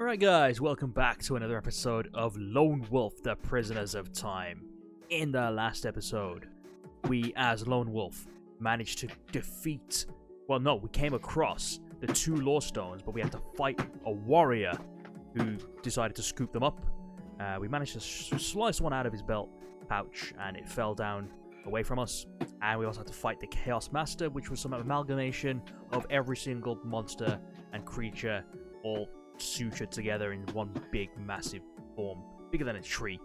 Alright guys, welcome back to another episode of Lone Wolf, the Prisoners of Time. In the last episode, we as Lone Wolf managed to defeat, we came across the two Law Stones, but we had to fight a warrior who decided to scoop them up. We managed to slice one out of his belt pouch and it fell down away from us. And we also had to fight the Chaos Master, which was some amalgamation of every single monster and creature all sutured together in one big massive form, bigger than a tree,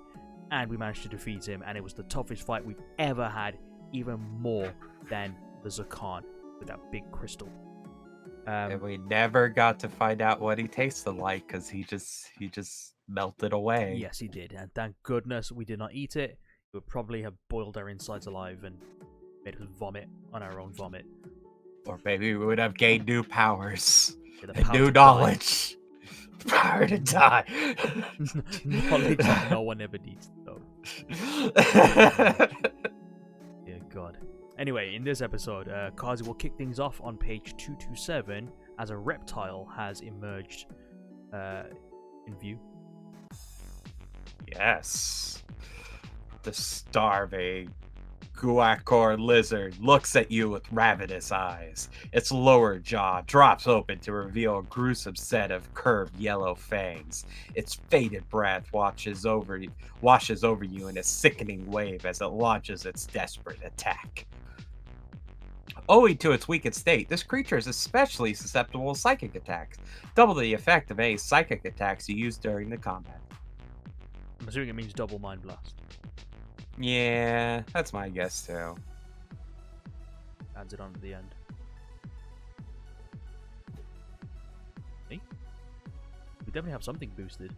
and we managed to defeat him, and it was the toughest fight we've ever had, even more than the Zakan with that big crystal. And we never got to find out what he tasted like because he just melted away. Yes, he did, and thank goodness we did not eat it. It would probably have boiled our insides alive and made us vomit on our own vomit. Or maybe we would have gained new powers, Yeah, new knowledge. Power to die. Knowledge that no one ever needs, though. Dear God. Anyway, in this episode, Karzie will kick things off on page 227 as a reptile has emerged in view. Yes. The starving guacor lizard looks at you with ravenous eyes. Its lower jaw drops open to reveal a gruesome set of curved yellow fangs. Its faded breath washes over you in a sickening wave as it launches its desperate attack. Owing to its weakened state, this creature is especially susceptible to psychic attacks, double the effect of any psychic attacks you use during the combat. I'm assuming it means double Mind Blast. Yeah, that's my guess too. Adds it on to the end. Hey? We definitely have something boosted.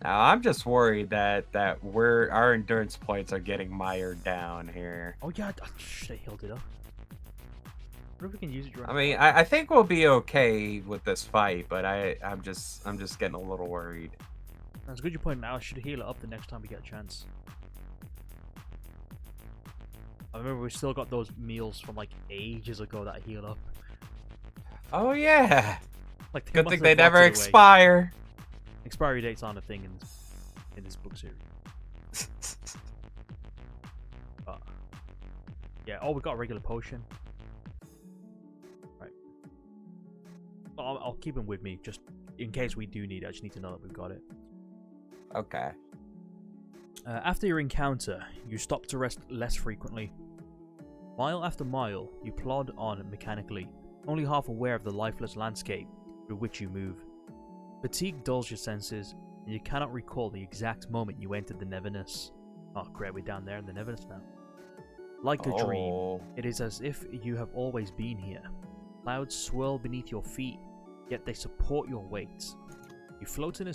Now I'm just worried that our endurance points are getting mired down here. Oh yeah, they healed it up. What if we can use it? I mean, I think we'll be okay with this fight, but I'm just getting a little worried. That's good you point out. I should heal it up the next time we get a chance. I remember we still got those meals from like ages ago that heal up. Oh yeah. Like good thing they never expire. Expiry dates aren't a thing in this book series. But yeah. Oh, we got a regular potion. Right. I'll keep him with me just in case we do need it. I just need to know that we've got it. Okay. After your encounter, you stop to rest less frequently. Mile after mile, you plod on mechanically, only half aware of the lifeless landscape through which you move. Fatigue dulls your senses, and you cannot recall the exact moment you entered the Neverness. Oh great, we're down there in the Neverness now. Like a dream, it is as if you have always been here. Clouds swirl beneath your feet, yet they support your weight. You float in a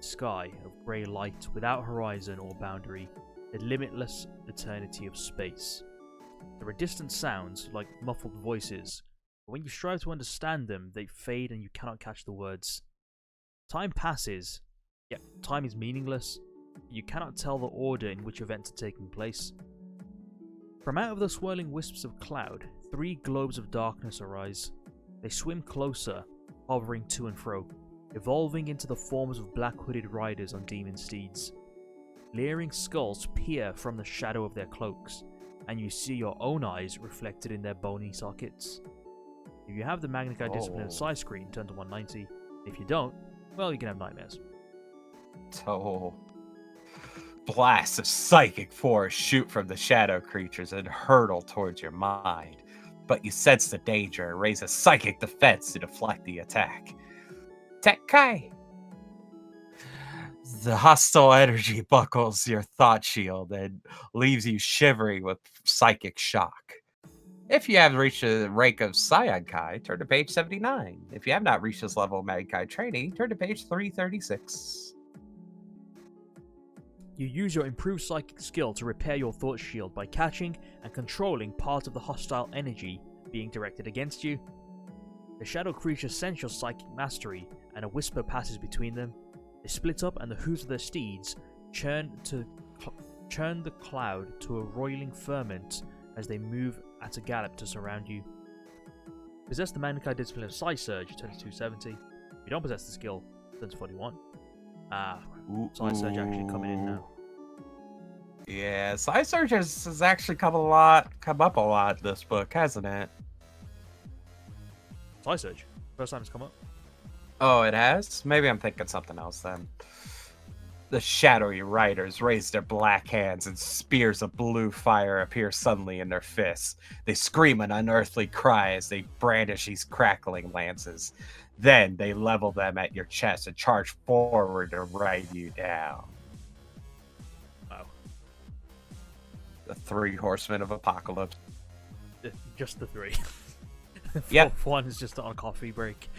sky of grey light without horizon or boundary, a limitless eternity of space. There are distant sounds like muffled voices, but when you strive to understand them, they fade and you cannot catch the words. Time passes, yet time is meaningless. You cannot tell the order in which events are taking place. From out of the swirling wisps of cloud, 3 globes of darkness arise. They swim closer, hovering to and fro, evolving into the forms of black hooded riders on demon steeds. Leering skulls peer from the shadow of their cloaks, and you see your own eyes reflected in their bony sockets. If you have the Magnakai Discipline size screen, turn to 190. If you don't, well, you can have nightmares. So, blasts of psychic force shoot from the shadow creatures and hurtle towards your mind, but you sense the danger and raise a psychic defense to deflect the attack. Tekkai! The hostile energy buckles your thought shield and leaves you shivering with psychic shock. If you have reached the rank of Saiyan-kai, turn to page 79. If you have not reached this level of Magnakai training, turn to page 336. You use your improved psychic skill to repair your thought shield by catching and controlling part of the hostile energy being directed against you. The shadow creatures sense your psychic mastery, and a whisper passes between them. They split up, and the hooves of their steeds churn the cloud to a roiling ferment as they move at a gallop to surround you. Possess the Magnakai discipline of Psi Surge, it turns 270. If you don't possess the skill, it turns 41. Psi Surge actually coming in now. Yeah, Psi Surge has actually come up a lot in this book, hasn't it? Psi Surge? First time it's come up? Oh, it has? Maybe I'm thinking something else then. The shadowy riders raise their black hands and spears of blue fire appear suddenly in their fists. They scream an unearthly cry as they brandish these crackling lances. Then they level them at your chest and charge forward to ride you down. Wow. The 3 horsemen of apocalypse. Just the 3. Yeah. Fourth one is just on a coffee break.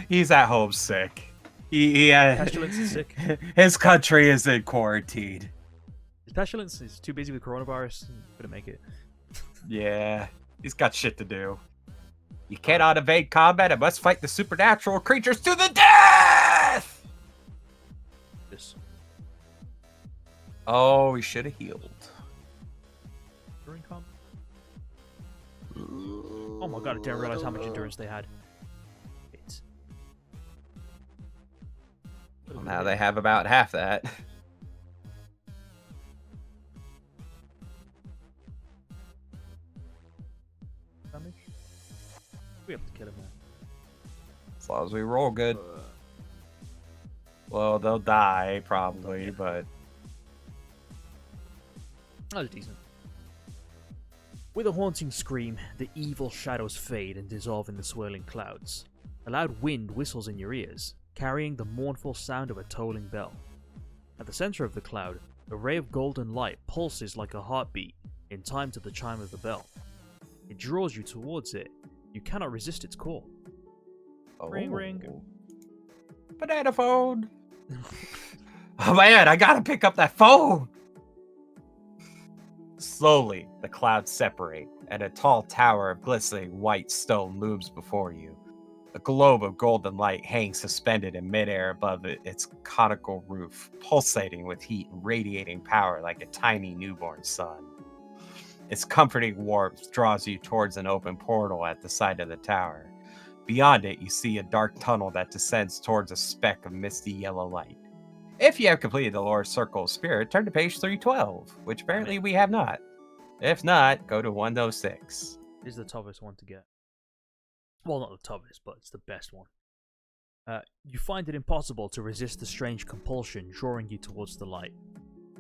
He's at home sick. Pestilence is sick. His country is in quarantine. Pestilence is too busy with coronavirus. Couldn't make it. Yeah, he's got shit to do. You cannot evade combat and must fight the supernatural creatures to the death! This. Oh, he should have healed. During combat? Oh my god, I didn't realize how much endurance they had. Well, now they have about half that. Damage? We have to kill him now. As long as we roll good. Well, they'll die, probably, but... That was decent. With a haunting scream, the evil shadows fade and dissolve in the swirling clouds. A loud wind whistles in your ears, carrying the mournful sound of a tolling bell. At the center of the cloud, a ray of golden light pulses like a heartbeat in time to the chime of the bell. It draws you towards it. You cannot resist its call. Oh. Ring, ring. Banana phone! Oh man, I gotta pick up that phone! Slowly, the clouds separate, and a tall tower of glistening white stone looms before you. A globe of golden light hangs suspended in midair above its conical roof, pulsating with heat and radiating power like a tiny newborn sun. Its comforting warmth draws you towards an open portal at the side of the tower. Beyond it, you see a dark tunnel that descends towards a speck of misty yellow light. If you have completed the lower circle of spirit, turn to page 312, which apparently we have not. If not, go to 106. This is the toughest one to get. Well, not the toughest, but it's the best one. You find it impossible to resist the strange compulsion drawing you towards the light.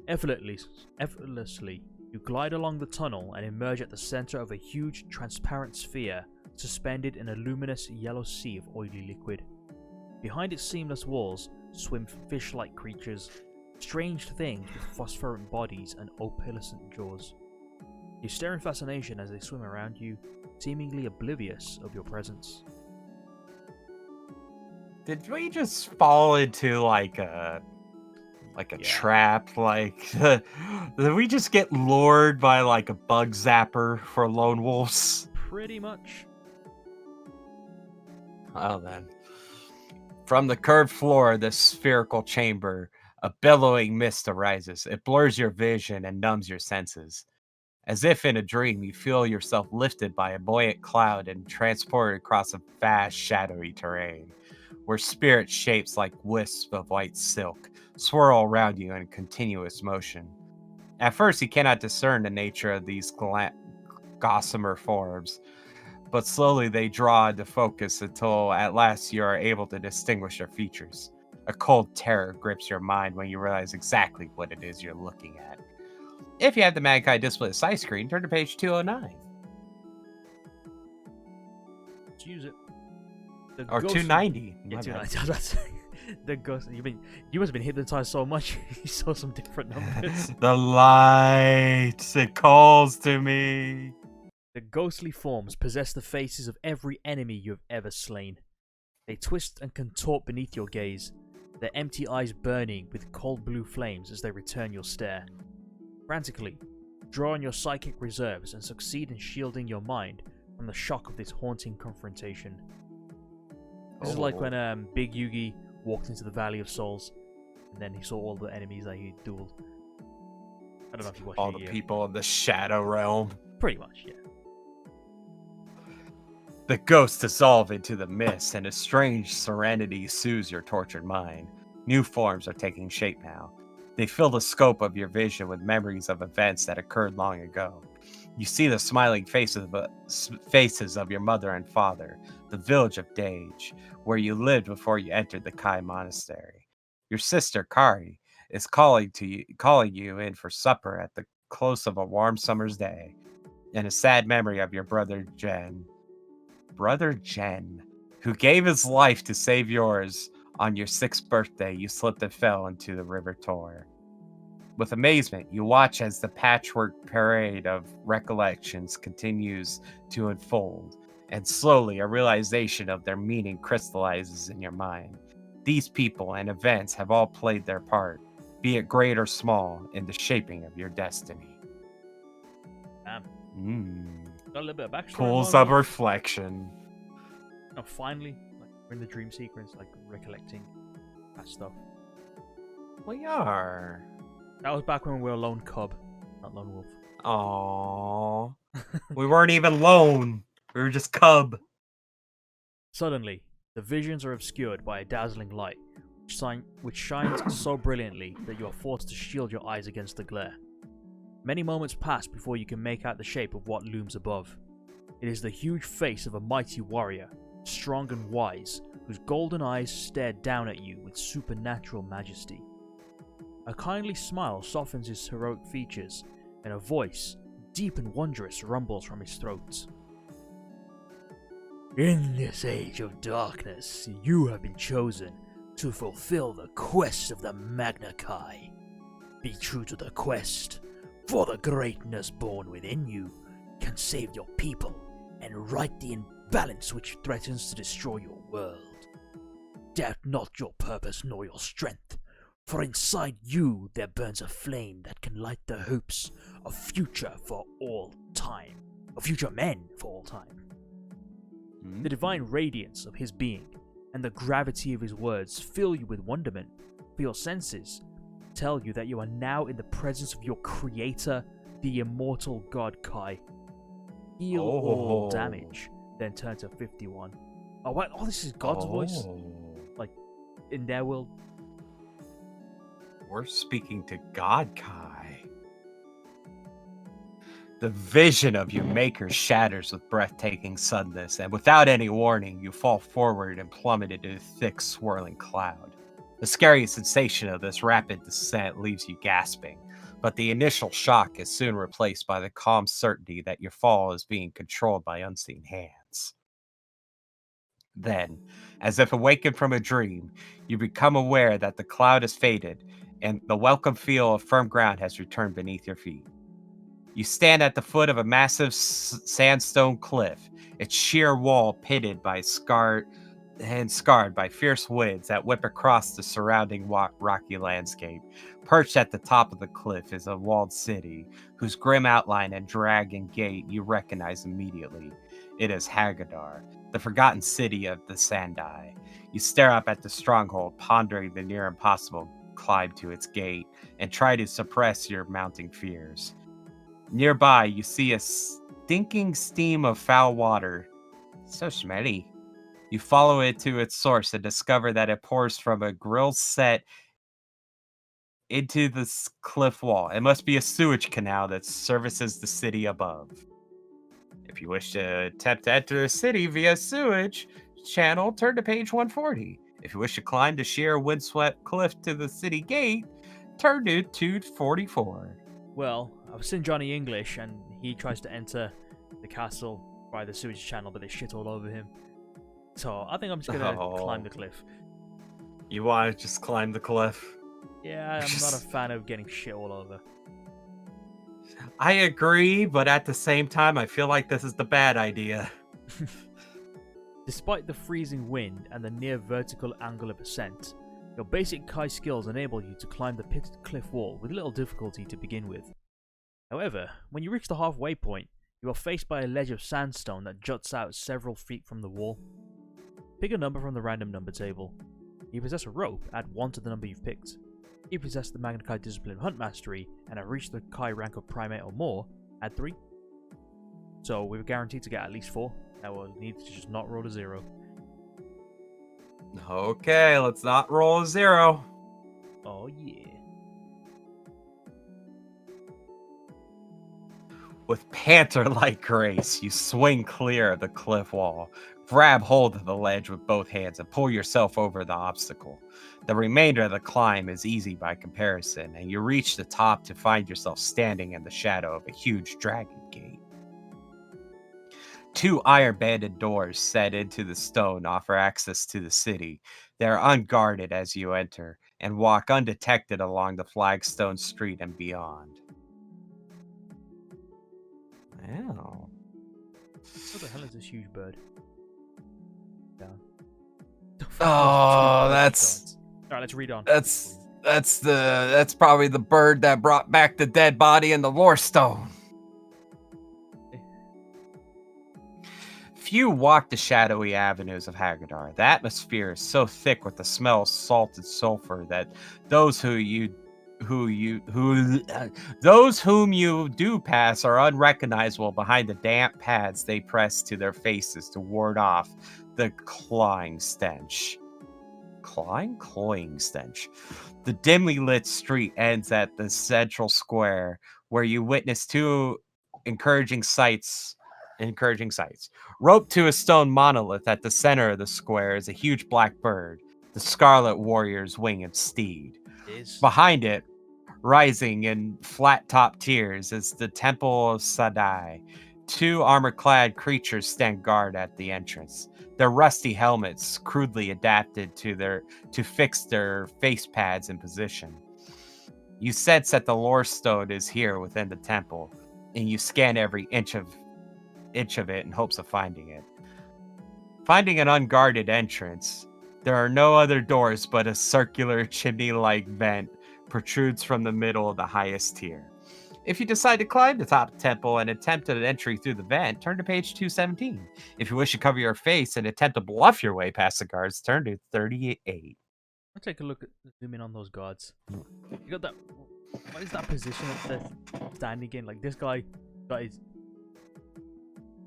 Effortlessly, you glide along the tunnel and emerge at the center of a huge, transparent sphere suspended in a luminous yellow sea of oily liquid. Behind its seamless walls swim fish-like creatures, strange things with phosphorescent bodies and opalescent jaws. You stare in fascination as they swim around you, seemingly oblivious of your presence. Did we just fall into like a trap? Like, did we just get lured by like a bug zapper for lone wolves? Pretty much. Well then. From the curved floor of this spherical chamber, a billowing mist arises. It blurs your vision and numbs your senses. As if in a dream, you feel yourself lifted by a buoyant cloud and transported across a vast, shadowy terrain, where spirit shapes like wisps of white silk swirl around you in continuous motion. At first, you cannot discern the nature of these gossamer forms, but slowly they draw into focus until at last you are able to distinguish their features. A cold terror grips your mind when you realize exactly what it is you're looking at. If you have the Magnakai display side screen, turn to page 209. Let's use it. Or 290. Yeah, 290. I was about to say. The ghost. You must have been hypnotized so much. You saw some different numbers. The light. It calls to me. The ghostly forms possess the faces of every enemy you have ever slain. They twist and contort beneath your gaze, their empty eyes burning with cold blue flames as they return your stare. Frantically, draw on your psychic reserves and succeed in shielding your mind from the shock of this haunting confrontation. This is like when Big Yugi walked into the Valley of Souls, and then he saw all the enemies that he dueled. I don't know if you watched all the people in the Shadow Realm. Pretty much, yeah. The ghosts dissolve into the mist, and a strange serenity soothes your tortured mind. New forms are taking shape now. They fill the scope of your vision with memories of events that occurred long ago. You see the smiling faces of your mother and father, the village of Dage, where you lived before you entered the Kai monastery. Your sister, Kari, is calling you in for supper at the close of a warm summer's day, and a sad memory of your brother Jen, who gave his life to save yours. On your 6th birthday, you slipped and fell into the River Tor. With amazement, you watch as the patchwork parade of recollections continues to unfold, and slowly a realization of their meaning crystallizes in your mind. These people and events have all played their part, be it great or small, in the shaping of your destiny. Damn. Got a little bit of backstory. Pools of reflection. Oh, finally, like we're in the dream sequence, like recollecting that stuff. We are. That was back when we were a lone cub, not lone wolf. Aww. We weren't even lone. We were just cub. Suddenly, the visions are obscured by a dazzling light, which shines so brilliantly that you are forced to shield your eyes against the glare. Many moments pass before you can make out the shape of what looms above. It is the huge face of a mighty warrior, strong and wise, whose golden eyes stare down at you with supernatural majesty. A kindly smile softens his heroic features, and a voice, deep and wondrous, rumbles from his throat. In this age of darkness, you have been chosen to fulfill the quest of the Magnakai. Be true to the quest, for the greatness born within you can save your people and right the imbalance which threatens to destroy your world. Doubt not your purpose nor your strength, for inside you there burns a flame that can light the hopes of future for all time, of future men for all time. The divine radiance of his being and the gravity of his words fill you with wonderment, for your senses tell you that you are now in the presence of your creator, the immortal god Kai. Heal all damage, then turn to 51. Oh, what? Oh, this is God's voice? Like, in their world? We're speaking to God Kai. The vision of your maker shatters with breathtaking suddenness, and without any warning, you fall forward and plummet into a thick, swirling cloud. The scary sensation of this rapid descent leaves you gasping, but the initial shock is soon replaced by the calm certainty that your fall is being controlled by unseen hands. Then, as if awakened from a dream, you become aware that the cloud has faded, and the welcome feel of firm ground has returned beneath your feet. You stand at the foot of a massive sandstone cliff, its sheer wall pitted by scarred by fierce winds that whip across the surrounding rocky landscape. Perched at the top of the cliff is a walled city, whose grim outline and dragon gate you recognize immediately. It is Haggadar, the forgotten city of the Sandai. You stare up at the stronghold, pondering the near impossible climb to its gate, and try to suppress your mounting fears. Nearby, you see a stinking steam of foul water. So smelly. You follow it to its source and discover that it pours from a grill set into the cliff wall. It must be a sewage canal that services the city above. If you wish to attempt to enter the city via sewage channel, turn to page 140. If you wish to climb the sheer windswept cliff to the city gate, turn to 244. Well, I've seen Johnny English, and he tries to enter the castle by the sewage channel, but they shit all over him. So I think I'm just gonna climb the cliff. You want to just climb the cliff? Yeah, I'm not a fan of getting shit all over. I agree, but at the same time, I feel like this is the bad idea. Despite the freezing wind and the near vertical angle of ascent, your basic Kai skills enable you to climb the pitted cliff wall with little difficulty to begin with. However, when you reach the halfway point, you are faced by a ledge of sandstone that juts out several feet from the wall. Pick a number from the random number table. If you possess a rope, add 1 to the number you've picked. If you possess the Magnakai discipline Hunt Mastery and have reached the Kai rank of Primate or more, add 3. So we're guaranteed to get at least 4. I will need to just not roll a 0. Okay, let's not roll a 0. Oh yeah. With panther-like grace, you swing clear of the cliff wall, grab hold of the ledge with both hands, and pull yourself over the obstacle. The remainder of the climb is easy by comparison, and you reach the top to find yourself standing in the shadow of a huge dragon gate. 2 iron-banded doors set into the stone offer access to the city. They are unguarded as you enter, and walk undetected along the flagstone street and beyond. Wow. What the hell is this huge bird? Down. Oh, that's Alright, let's read on. that's probably the bird that brought back the dead body in the lore stone. Few walk the shadowy avenues of Haggadar. The atmosphere is so thick with the smell of salted sulfur that those whom you do pass are unrecognizable behind the damp pads they press to their faces to ward off the cloying stench. Cloying stench. The dimly lit street ends at the central square, where you witness 2 encouraging sights. Roped to a stone monolith at the center of the square is a huge black bird, the Scarlet Warrior's winged steed. Behind it, rising in flat-topped tiers, is the Temple of Sadai. 2 armor-clad creatures stand guard at the entrance. Their rusty helmets, crudely adapted to fix their face pads in position. You sense that the lore stone is here within the temple, and you scan every inch of it in hopes of finding it. Finding an unguarded entrance, there are no other doors but a circular chimney-like vent protrudes from the middle of the highest tier. If you decide to climb the top of the temple and attempt an entry through the vent, turn to page 217. If you wish to cover your face and attempt to bluff your way past the guards, turn to 38. Let's take a look at zoom in on those guards. You got that. What is that position that they're standing in? Like this guy got his,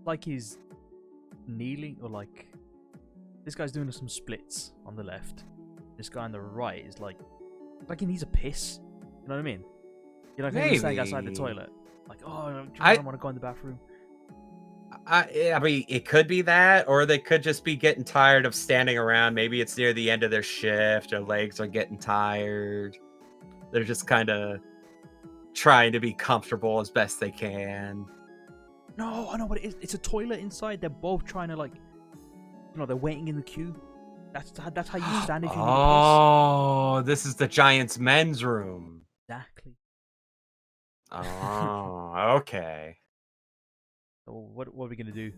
like he's kneeling, or like this guy's doing some splits on the left. This guy on the right is like he needs a piss. You know what I mean? You're like standing outside the toilet. Like, oh, I don't want to go in the bathroom. I mean, it could be that, or they could just be getting tired of standing around. Maybe it's near the end of their shift. Their legs are getting tired. They're just kind of trying to be comfortable as best they can. No, I know what it is. It's a toilet inside. They're both trying to, like, they're waiting in the queue. That's how you stand if you need a piss. Oh, this is the Giants' men's room. Exactly. Oh, okay. So what are we gonna do?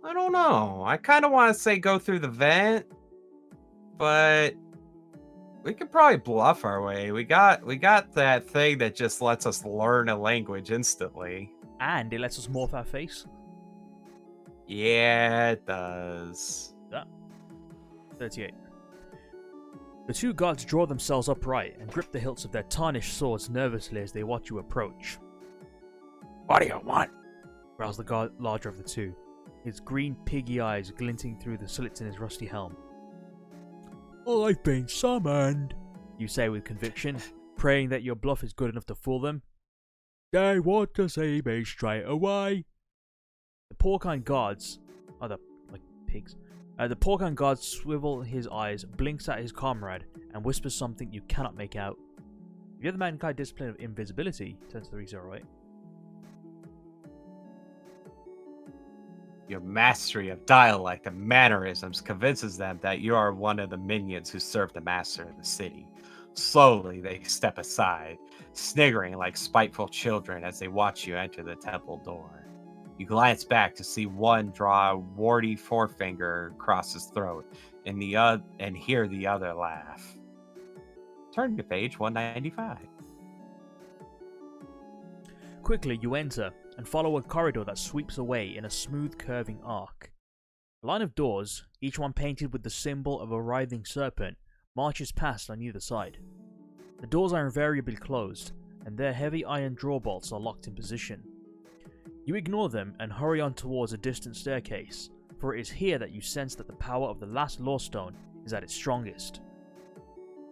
I don't know. I kind of want to say go through the vent, but we could probably bluff our way. We got that thing that just lets us learn a language instantly. And it lets us morph our face. Yeah, it does. 38. The 2 guards draw themselves upright and grip the hilts of their tarnished swords nervously as they watch you approach. What do you want? Growls the guard larger of the 2, his green piggy eyes glinting through the slits in his rusty helm. I've been summoned, you say with conviction, praying that your bluff is good enough to fool them. They want to see me straight away. The porcine guards are like pigs. The porcine guard swivels his eyes, blinks at his comrade, and whispers something you cannot make out. If you have the Magnakai discipline of invisibility, turn to 308. Your mastery of dialect and mannerisms convinces them that you are one of the minions who serve the master of the city. Slowly, they step aside, sniggering like spiteful children as they watch you enter the temple door. You glance back to see one draw a warty forefinger across his throat, and hear the other laugh. Turn to page 195. Quickly, you enter and follow a corridor that sweeps away in a smooth, curving arc. A line of doors, each one painted with the symbol of a writhing serpent, marches past on either side. The doors are invariably closed, and their heavy iron draw bolts are locked in position. You ignore them and hurry on towards a distant staircase, for it is here that you sense that the power of the last Law Stone is at its strongest.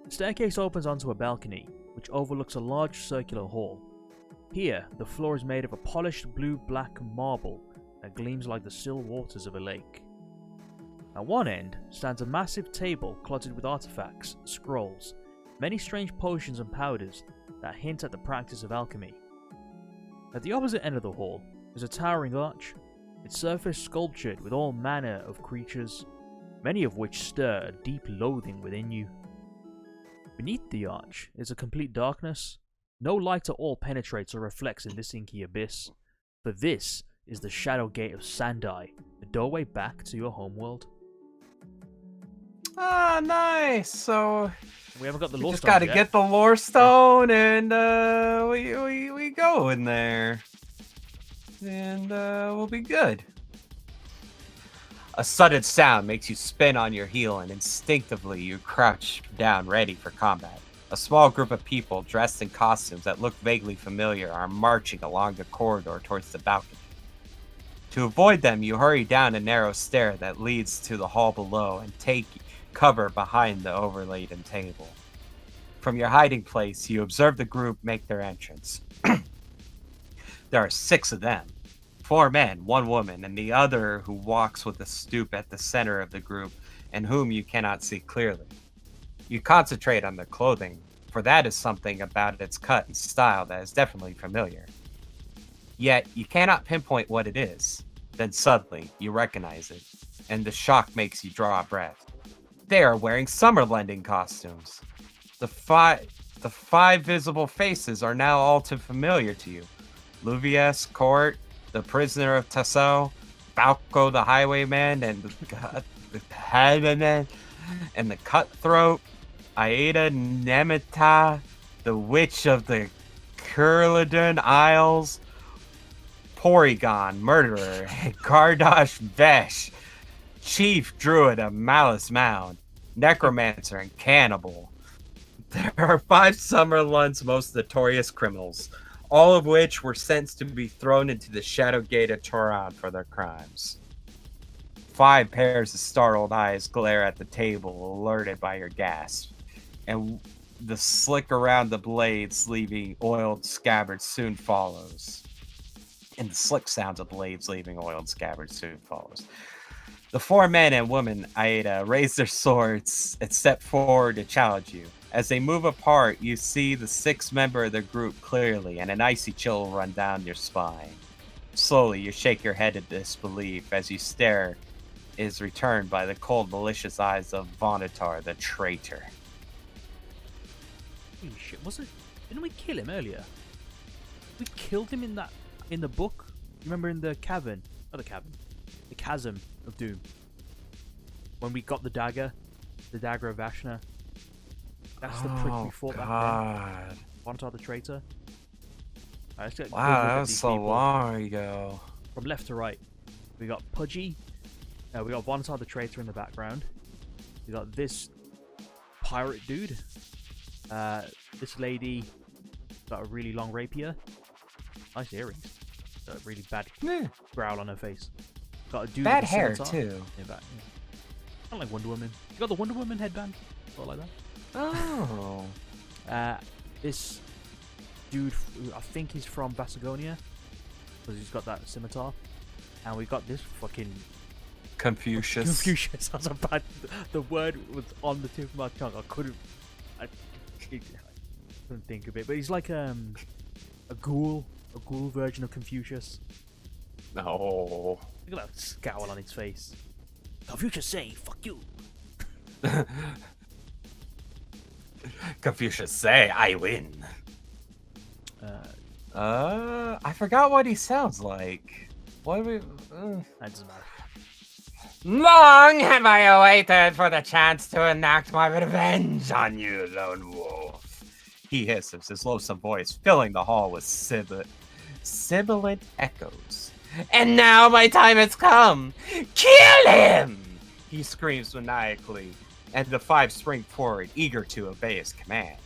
The staircase opens onto a balcony, which overlooks a large circular hall. Here, the floor is made of a polished blue-black marble that gleams like the still waters of a lake. At one end stands a massive table cluttered with artifacts, scrolls, many strange potions and powders that hint at the practice of alchemy. At the opposite end of the hall is a towering arch, its surface sculptured with all manner of creatures, many of which stir a deep loathing within you. Beneath the arch is a complete darkness. No light at all penetrates or reflects in this inky abyss, for this is the Shadow Gate of Sandai, the doorway back to your homeworld. Ah, nice. So We haven't got the we lore just stone got to yet. get the lore stone, and we go in there, and we'll be good. A sudden sound makes you spin on your heel, and instinctively you crouch down, ready for combat. A small group of people dressed in costumes that look vaguely familiar are marching along the corridor towards the balcony. To avoid them, you hurry down a narrow stair that leads to the hall below and take cover behind the overladen table. From your hiding place, you observe the group make their entrance. There are 6 of them. 4 men, 1 woman, and the other who walks with a stoop at the center of the group and whom you cannot see clearly. You concentrate on their clothing, for that is something about its cut and style that is definitely familiar. Yet, you cannot pinpoint what it is. Then suddenly, you recognize it, and the shock makes you draw a breath. They are wearing summer lending costumes. The five visible faces are now all too familiar to you. Luvius, Court, the prisoner of Tasso, Balco the highwayman, and the headman, and the cutthroat, Aida Nemeta, the witch of the Curladun Isles, Porygon, murderer, and Kardash Vesh, chief druid of Malice Mound, necromancer, and cannibal. There are 5 Summerlund's most notorious criminals, all of which were sentenced to be thrown into the Shadow Gate of Toran for their crimes. 5 pairs of startled eyes glare at the table, alerted by your gasp, and the slick around the blades leaving oiled scabbards soon follows. And the slick sounds of blades leaving oiled scabbards soon follows. The 4 men and woman, Aida, raise their swords and step forward to challenge you. As they move apart, you see the 6th member of the group clearly, and an icy chill run down your spine. Slowly, you shake your head in disbelief as you stare is returned by the cold, malicious eyes of Vonatar, the traitor. Holy shit, didn't we kill him earlier? We killed him in the book? Remember in the cavern? Not the cavern. The chasm of doom. When we got the dagger of Vashna. That's the prick we fought back then. Vonatar the traitor. Right, let's get a good look Wow, at that was these so people. long ago. From left to right, we got Pudgy. We got Vonatar the traitor in the background. We got this pirate dude. This lady got a really long rapier. Nice earrings. Got a really bad growl on her face. Got a dude Bad with a hair scimitar. too. Yeah, kind of like Wonder Woman. You got the Wonder Woman headband, or like that. Oh. This dude, I think he's from Vasagonia, because he's got that scimitar. And we got this fucking Confucius. Confucius. That's a bad. The word was on the tip of my tongue. I couldn't think of it. But he's like a ghoul version of Confucius. No. Look at that scowl on his face. Confucius say, "Fuck you." Confucius say, I win. I forgot what he sounds like. What do we... That doesn't matter. Long have I awaited for the chance to enact my revenge on you, lone wolf. He hisses, his loathsome voice filling the hall with sibilant echoes. And now my time has come. Kill him! He screams maniacally, and the 5 spring forward, eager to obey his command.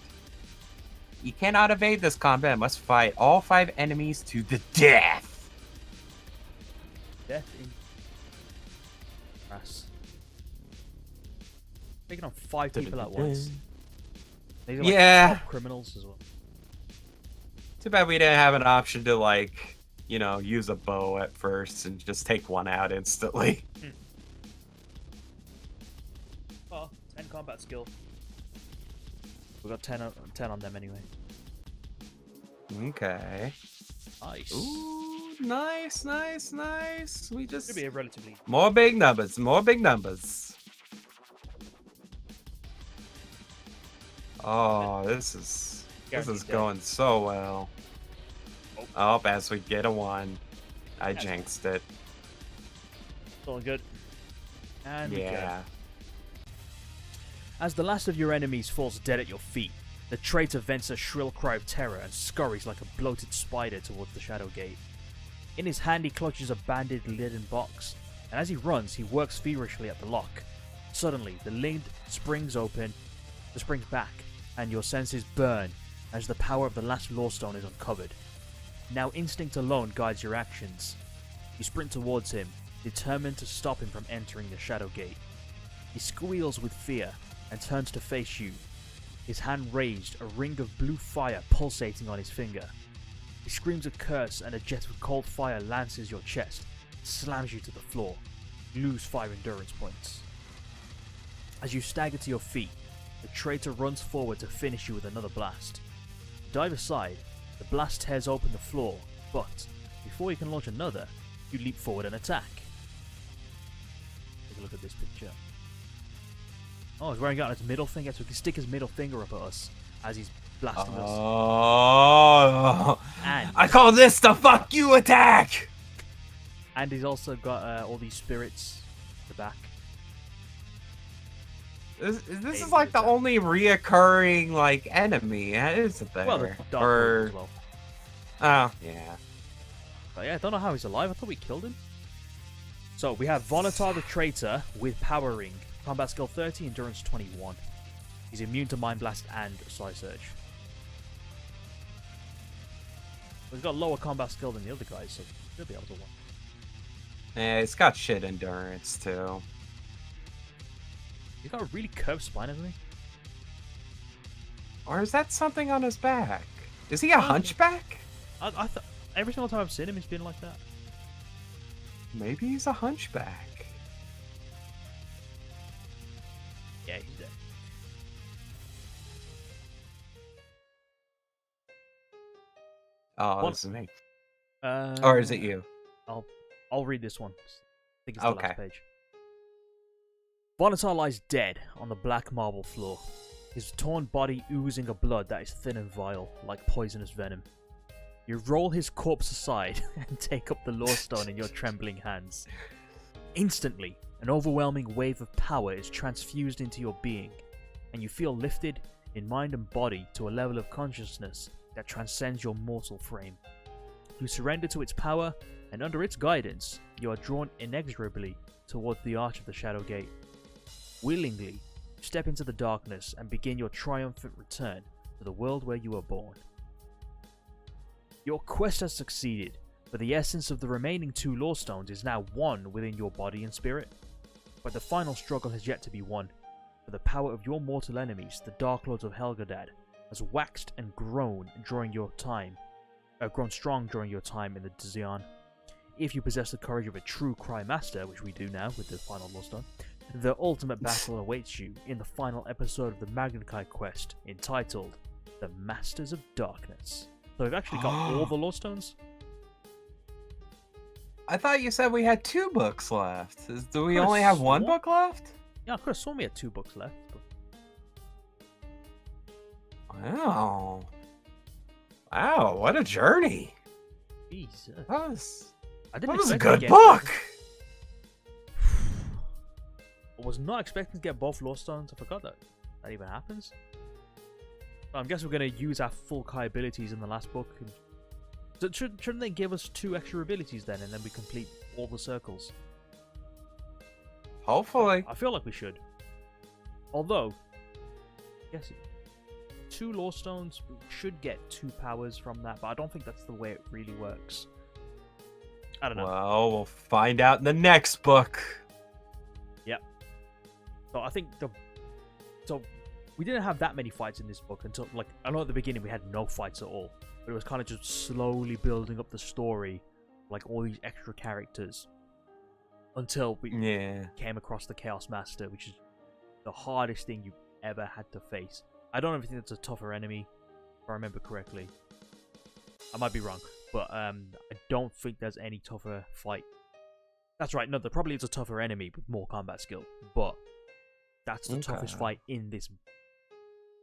You cannot evade this combat. Must fight all 5 enemies to the death. Death in grass. Taking on 5 people at once. These are like top criminals as well. Too bad we didn't have an option to, like, you know, use a bow at first and just take one out instantly. Oh, 10 combat skill. We got 10 on them anyway. Okay. Nice. Ooh, nice, nice, nice. We just... Should be a relatively... More big numbers, more big numbers. Oh, this is going so well. Oh, as we get a 1. I jinxed it. It's all good. And yeah. As the last of your enemies falls dead at your feet, the traitor vents a shrill cry of terror and scurries like a bloated spider towards the Shadow Gate. In his hand he clutches a banded leaden box, and as he runs he works feverishly at the lock. Suddenly, the lid springs back, and your senses burn as the power of the last Lawstone is uncovered. Now instinct alone guides your actions. You sprint towards him, determined to stop him from entering the Shadow Gate. He squeals with fear and turns to face you, his hand raised, a ring of blue fire pulsating on his finger. He screams a curse and a jet of cold fire lances your chest, slams you to the floor. You lose 5 endurance points. As you stagger to your feet, the traitor runs forward to finish you with another blast. You dive aside, the blast tears open the floor, but before you can launch another, you leap forward and attack. Take a look at this picture. Oh, he's wearing out his middle finger, so he can stick his middle finger up at us as he's blasting us. Oh, and I call this the fuck you attack! And he's also got all these spirits at the back. This is like the only reoccurring, like, enemy, isn't there? Well, the Dark Lord as well. Oh, yeah. But yeah, I don't know how he's alive. I thought we killed him. So, we have Vonatar the Traitor with Power Ring. Combat skill 30, endurance 21. He's immune to Mind Blast and Psy Surge. But he's got lower combat skill than the other guys, so he'll be able to win. Yeah, he's got shit endurance, too. He's got a really curved spine, hasn't he? Or is that something on his back? Is he a hunchback? I thought every single time I've seen him, he's been like that. Maybe he's a hunchback. Yeah, he's dead. Oh, this is me. Or is it you? I'll read this one. I think it's the last page. Vonatar lies dead on the black marble floor, his torn body oozing a blood that is thin and vile, like poisonous venom. You roll his corpse aside and take up the Lawstone in your trembling hands. Instantly, an overwhelming wave of power is transfused into your being, and you feel lifted in mind and body to a level of consciousness that transcends your mortal frame. You surrender to its power, and under its guidance, you are drawn inexorably towards the arch of the Shadow Gate. Willingly, you step into the darkness and begin your triumphant return to the world where you were born. Your quest has succeeded, but the essence of the remaining 2 Lawstones is now one within your body and spirit. But the final struggle has yet to be won, for the power of your mortal enemies, the Dark Lords of Helgadad, has waxed and grown strong during your time in the Dzian. If you possess the courage of a true Cry Master, which we do now with the final Lawstone, the ultimate battle awaits you in the final episode of the Magnakai quest, entitled The Masters of Darkness. So we've actually got all the Lawstones? I thought you said we had 2 books left. Do we only have 1 book left? Yeah, I could have sworn we had 2 books left. But... Wow. Wow, what a journey. Jesus. That was a good book. I was not expecting to get both Lawstones. I forgot that even happens. I guess we're going to use our full Kai abilities in the last book. So shouldn't they give us 2 extra abilities then, and then we complete all the circles? Hopefully. I feel like we should. Although, yes, 2 Lore Stones. We should get 2 powers from that, but I don't think that's the way it really works. I don't know. Well, we'll find out in the next book. Yep. So I think so we didn't have that many fights in this book until, like, I know at the beginning we had no fights at all, but it was kind of just slowly building up the story, like all these extra characters, until we came across the Chaos Master, which is the hardest thing you've ever had to face. I don't even think that's a tougher enemy, if I remember correctly. I might be wrong, but I don't think there's any tougher fight. That's right, no, there probably is a tougher enemy with more combat skill, but that's the toughest fight in this,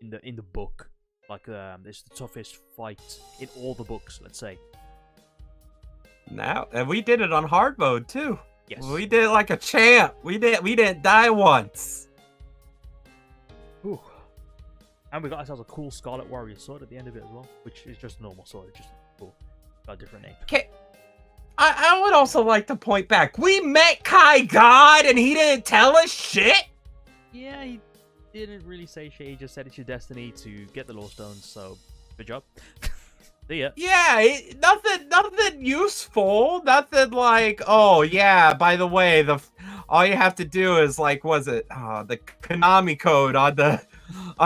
in the book. Like, it's the toughest fight in all the books, let's say. Now, and we did it on hard mode too. Yes. We did it like a champ. We didn't die once. Ooh. And we got ourselves a cool Scarlet Warrior sword at the end of it as well, which is just a normal sword, it's just cool. Got a different name. Okay. I would also like to point back. We met Kai God and he didn't tell us shit. Yeah, he didn't really say shit. He just said it's your destiny to get the Lore Stones, so good job. See ya. Yeah, nothing useful. Nothing like, oh yeah, by the way, all you have to do is like, was it the Konami code on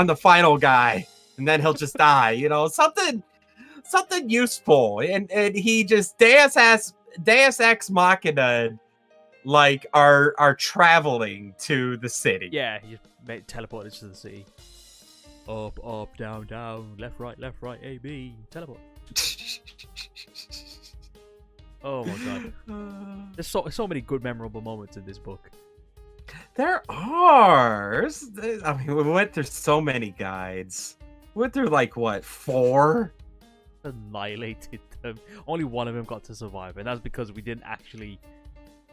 the final guy, and then he'll just die. You know, something useful. And he just Deus Ex Machina, like are traveling to the city. Yeah, he just teleported to the city. Up, up, down, down, left, right, A, B, teleport. Oh my god. There's so many good, memorable moments in this book. There are. I mean, we went through so many guides. We went through, like, what, 4? Annihilated them. Only one of them got to survive, and that's because we didn't actually,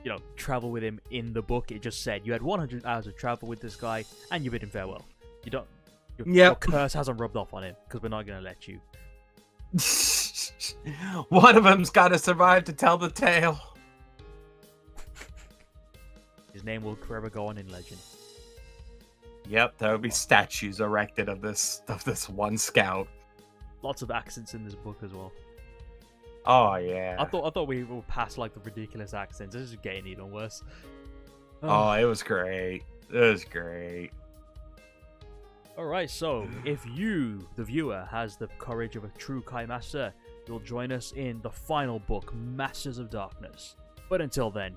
you know, travel with him in the book. It just said you had 100 hours of travel with this guy, and you bid him farewell. You don't... Your curse hasn't rubbed off on him, because we're not going to let you. One of them's got to survive to tell the tale. His name will forever go on in legend. Yep, there will be statues erected of this one scout. Lots of accents in this book as well. Oh yeah. I thought we were past like the ridiculous accents. This is getting even worse. Oh, it was great. It was great. Alright, so if you, the viewer, has the courage of a true Kai Master, you'll join us in the final book, Masters of Darkness. But until then,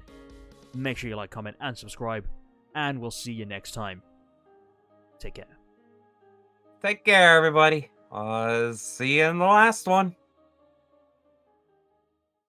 make sure you like, comment, and subscribe, and we'll see you next time. Take care. Take care, everybody. See you in the last one.